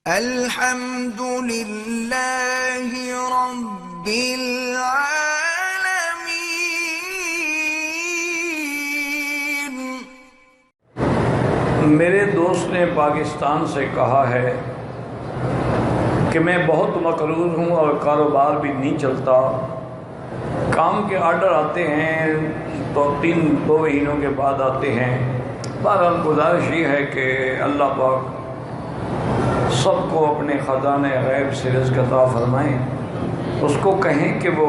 الحمد للہ رب العالمین۔ میرے دوست نے پاکستان سے کہا ہے کہ میں بہت مقروض ہوں اور کاروبار بھی نہیں چلتا، کام کے آرڈر آتے ہیں تو دو مہینوں کے بعد آتے ہیں۔ بہرحال گزارش یہ ہے کہ اللہ پاک سب کو اپنے خزانہ غیب سے رزق عطا فرمائیں۔ اس کو کہیں کہ وہ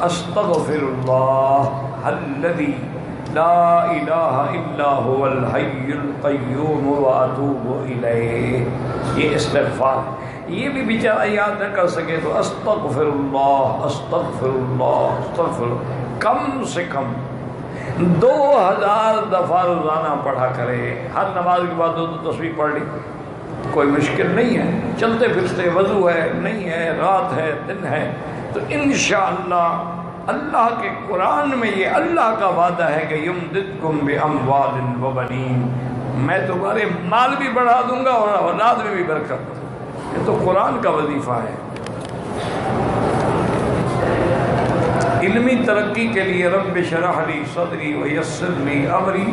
استغفر اللہ الذی لا الہ الا هو الحی القیوم واتوب الیہ، یہ استغفار ہے۔ یہ بھی بیچارہ یاد نہ کر سکے تو استغفر اللہ استغفر اللہ استغفر اللہ کم سے کم 2000 دفعہ روزانہ پڑھا کرے۔ ہر نماز کے بعد 2 تسبیح پڑھ لی، کوئی مشکل نہیں ہے۔ چلتے پھرتے وضو ہے نہیں ہے، رات ہے دن ہے، تو انشاءاللہ اللہ کے قرآن میں یہ اللہ کا وعدہ ہے کہ یمددکم باموال وبنین، میں تمہارے مال بھی بڑھا دوں گا اور اولاد میں بھی برکت۔ یہ تو قرآن کا وظیفہ ہے۔ علمی ترقی کے لیے رب اشرح لی صدری ویسر لی امری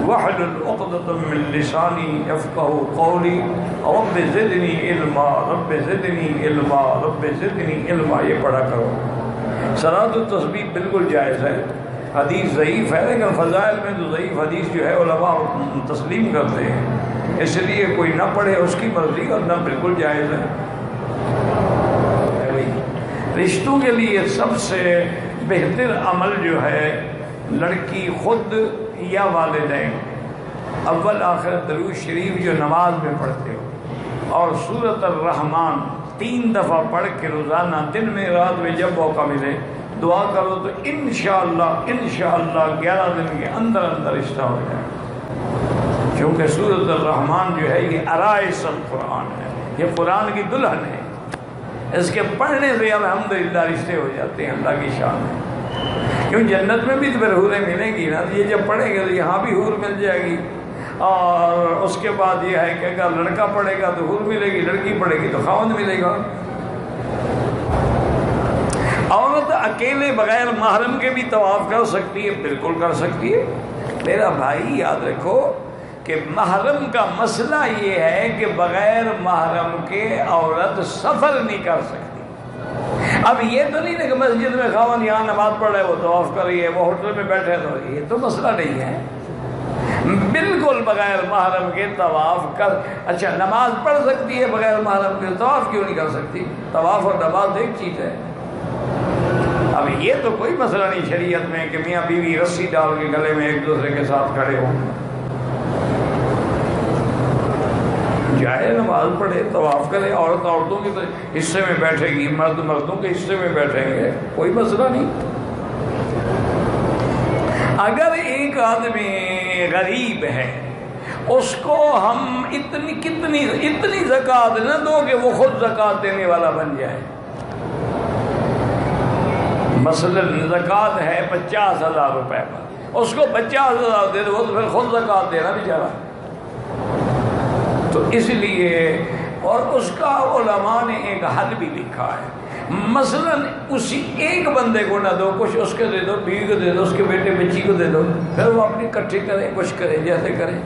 واحلل عقدۃ من لسانی یفقہوا قولی رب زدنی علما رب زدنی علما رب زدنی علما، یہ پڑھا کرو۔ صلاۃ التسبیح بالکل جائز ہے، حدیث ضعیف ہے لیکن فضائل میں تو ضعیف حدیث جو ہے علماء تسلیم کرتے ہیں، اس لیے کوئی نہ پڑھے اس کی مرضی، اور نہ بالکل جائز ہے۔ رشتوں کے لیے سب سے بہتر عمل جو ہے لڑکی خود یا والدین اول آخر درود شریف جو نماز میں پڑھتے ہو، اور سورۃ الرحمن 3 دفعہ پڑھ کے روزانہ دن میں رات میں جب موقع ملے دعا کرو تو انشاءاللہ 11 دن کے اندر رشتہ ہو جائے۔ کیونکہ سورۃ الرحمن جو ہے یہ عرائس القرآن ہے، یہ قرآن کی دلہن ہے، اس کے پڑھنے سے الحمدللہ رشتے ہو جاتے ہیں، اللہ کی شان ہے۔ کیوں جنت میں بھی تو پھر حوریں ملیں گی نا، یہ جب پڑھیں گے تو یہاں بھی حور مل جائے گی، اور اس کے بعد یہ ہے کہ اگر لڑکا پڑھے گا تو حور ملے گی، لڑکی پڑھے گی تو خاوند ملے گا۔ عورت اکیلے بغیر محرم کے بھی طواف کر سکتی ہے، بالکل کر سکتی ہے۔ میرا بھائی یاد رکھو کہ محرم کا مسئلہ یہ ہے کہ بغیر محرم کے عورت سفر نہیں کر سکتی۔ اب یہ تو نہیں کہ مسجد میں خاوند یہاں نماز پڑھ رہے وہ طواف کر رہی ہے، وہ ہوٹل میں بیٹھے تو یہ تو مسئلہ نہیں ہے۔ بالکل بغیر محرم کے طواف کر، اچھا نماز پڑھ سکتی ہے بغیر محرم کے، طواف کیوں نہیں کر سکتی؟ طواف اور نماز ایک چیز ہے۔ اب یہ تو کوئی مسئلہ نہیں شریعت میں کہ میاں بیوی رسی ڈال کے گلے میں ایک دوسرے کے ساتھ کھڑے ہوں، جائے نماز پڑھے طواف کرے، عورت عورتوں کے حصے میں بیٹھے گی، مرد مردوں کے حصے میں بیٹھیں گے، کوئی مسئلہ نہیں۔ اگر ایک آدمی غریب ہے اس کو ہم اتنی زکوٰۃ نہ دو کہ وہ خود زکوٰۃ دینے والا بن جائے۔ مثلا زکوٰۃ ہے 50,000 روپے پر، اس کو 50,000 دے دو تو پھر خود زکوٰۃ دینا بیچارہ۔ تو اس لیے، اور اس کا علماء نے ایک حل بھی لکھا ہے، مثلا اسی ایک بندے کو نہ دو، کچھ اس کے دے دو، بیوی کو دے دو، اس کے بیٹے بچی کو دے دو، پھر وہ اپنی اکٹھی کریں، کچھ کریں جیسے کریں۔